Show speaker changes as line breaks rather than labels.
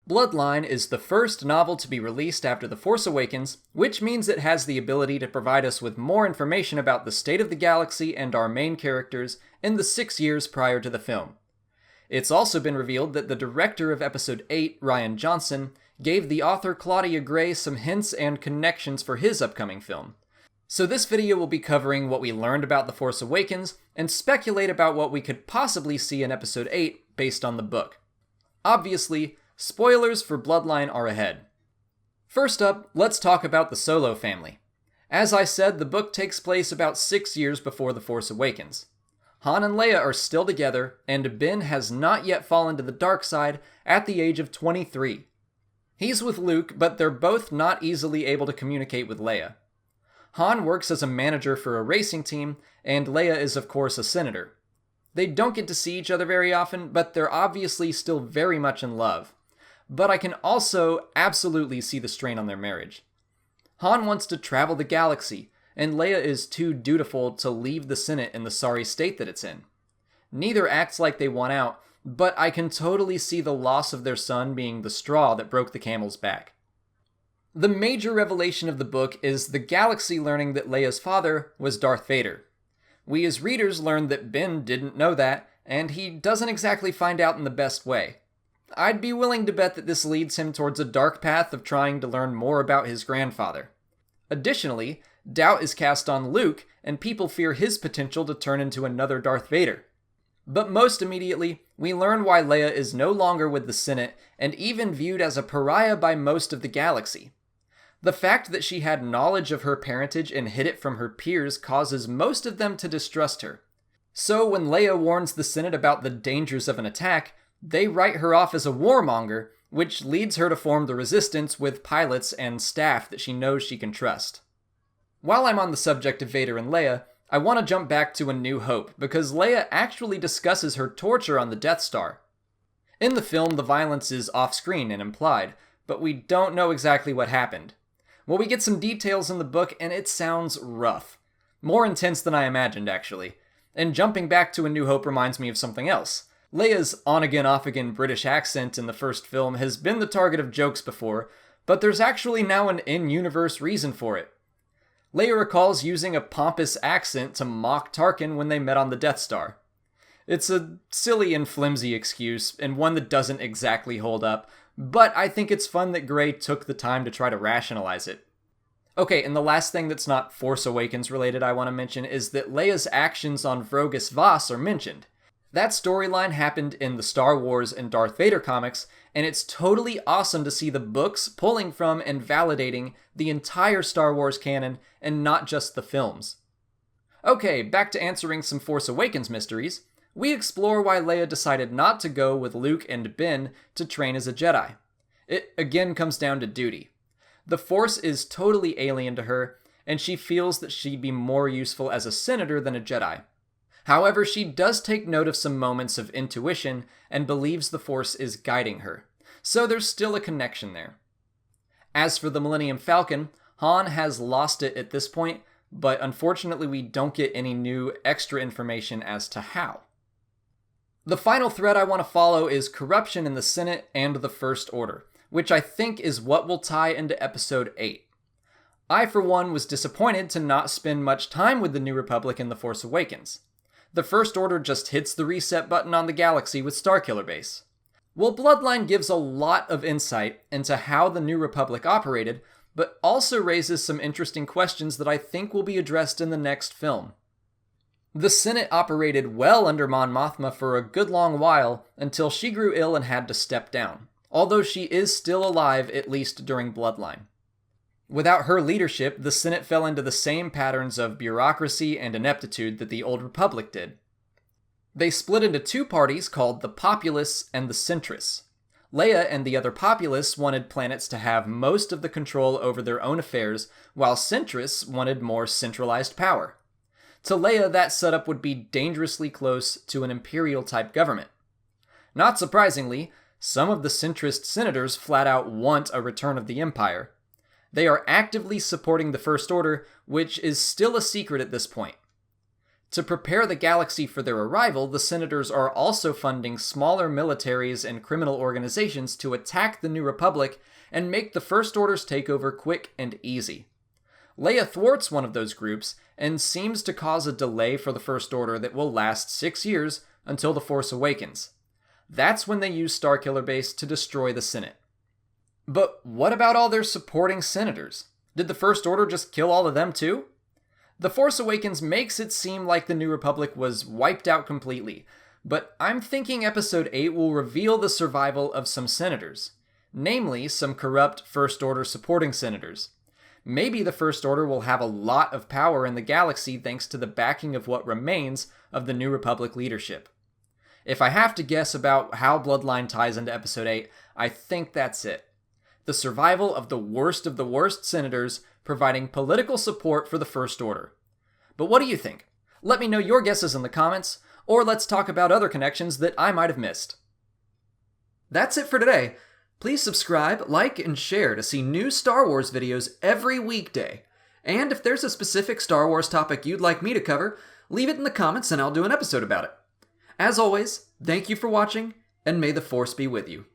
Bloodline is the first novel to be released after The Force Awakens, which means it has the ability to provide us with more information about the state of the galaxy and our main characters in the 6 years prior to the film. It's also been revealed that the director of Episode VIII, Rian Johnson, gave the author Claudia Gray some hints and connections for his upcoming film. So this video will be covering what we learned about The Force Awakens and speculate about what we could possibly see in Episode VIII based on the book. Obviously, spoilers for Bloodline are ahead. First up, let's talk about the Solo family. As I said, the book takes place about 6 years before The Force Awakens. Han and Leia are still together, and Ben has not yet fallen to the dark side at the age of 23. He's with Luke, but they're both not easily able to communicate with Leia. Han works as a manager for a racing team, and Leia is of course a senator. They don't get to see each other very often, but they're obviously still very much in love. But I can also absolutely see the strain on their marriage. Han wants to travel the galaxy, and Leia is too dutiful to leave the Senate in the sorry state that it's in. Neither acts like they want out, but I can totally see the loss of their son being the straw that broke the camel's back. The major revelation of the book is the galaxy learning that Leia's father was Darth Vader. We as readers learn that Ben didn't know that, and he doesn't exactly find out in the best way. I'd be willing to bet that this leads him towards a dark path of trying to learn more about his grandfather. Additionally, doubt is cast on Luke, and people fear his potential to turn into another Darth Vader. But most immediately, we learn why Leia is no longer with the Senate, and even viewed as a pariah by most of the galaxy. The fact that she had knowledge of her parentage and hid it from her peers causes most of them to distrust her. So when Leia warns the Senate about the dangers of an attack, they write her off as a warmonger, which leads her to form the Resistance with pilots and staff that she knows she can trust. While I'm on the subject of Vader and Leia, I want to jump back to A New Hope, because Leia actually discusses her torture on the Death Star. In the film, the violence is off-screen and implied, but we don't know exactly what happened. Well, we get some details in the book, and it sounds rough. More intense than I imagined, actually. And jumping back to A New Hope reminds me of something else. Leia's on-again, off-again British accent in the first film has been the target of jokes before, but there's actually now an in-universe reason for it. Leia recalls using a pompous accent to mock Tarkin when they met on the Death Star. It's a silly and flimsy excuse, and one that doesn't exactly hold up, but I think it's fun that Gray took the time to try to rationalize it. Okay, and the last thing that's not Force Awakens related I want to mention is that Leia's actions on Vrogus Voss are mentioned. That storyline happened in the Star Wars and Darth Vader comics, and it's totally awesome to see the books pulling from and validating the entire Star Wars canon and not just the films. Okay, back to answering some Force Awakens mysteries. We explore why Leia decided not to go with Luke and Ben to train as a Jedi. It again comes down to duty. The Force is totally alien to her, and she feels that she'd be more useful as a senator than a Jedi. However, she does take note of some moments of intuition and believes the Force is guiding her, so there's still a connection there. As for the Millennium Falcon, Han has lost it at this point, but unfortunately we don't get any new extra information as to how. The final thread I want to follow is corruption in the Senate and the First Order, which I think is what will tie into Episode VIII. I, for one, was disappointed to not spend much time with the New Republic in The Force Awakens. The First Order just hits the reset button on the galaxy with Starkiller Base. Well, Bloodline gives a lot of insight into how the New Republic operated, but also raises some interesting questions that I think will be addressed in the next film. The Senate operated well under Mon Mothma for a good long while until she grew ill and had to step down, although she is still alive at least during Bloodline. Without her leadership, the Senate fell into the same patterns of bureaucracy and ineptitude that the Old Republic did. They split into two parties called the Populists and the Centrists. Leia and the other Populists wanted planets to have most of the control over their own affairs, while Centrists wanted more centralized power. To Leia, that setup would be dangerously close to an imperial-type government. Not surprisingly, some of the centrist senators flat out want a return of the Empire. They are actively supporting the First Order, which is still a secret at this point. To prepare the galaxy for their arrival, the Senators are also funding smaller militaries and criminal organizations to attack the New Republic and make the First Order's takeover quick and easy. Leia thwarts one of those groups and seems to cause a delay for the First Order that will last 6 years until The Force Awakens. That's when they use Starkiller Base to destroy the Senate. But what about all their supporting senators? Did the First Order just kill all of them too? The Force Awakens makes it seem like the New Republic was wiped out completely, but I'm thinking Episode VIII will reveal the survival of some senators, namely some corrupt First Order supporting senators. Maybe the First Order will have a lot of power in the galaxy thanks to the backing of what remains of the New Republic leadership. If I have to guess about how Bloodline ties into Episode VIII, I think that's it. The survival of the worst senators providing political support for the First Order. But what do you think? Let me know your guesses in the comments, or let's talk about other connections that I might have missed. That's it for today. Please subscribe, like, and share to see new Star Wars videos every weekday. And if there's a specific Star Wars topic you'd like me to cover, leave it in the comments and I'll do an episode about it. As always, thank you for watching, and may the Force be with you.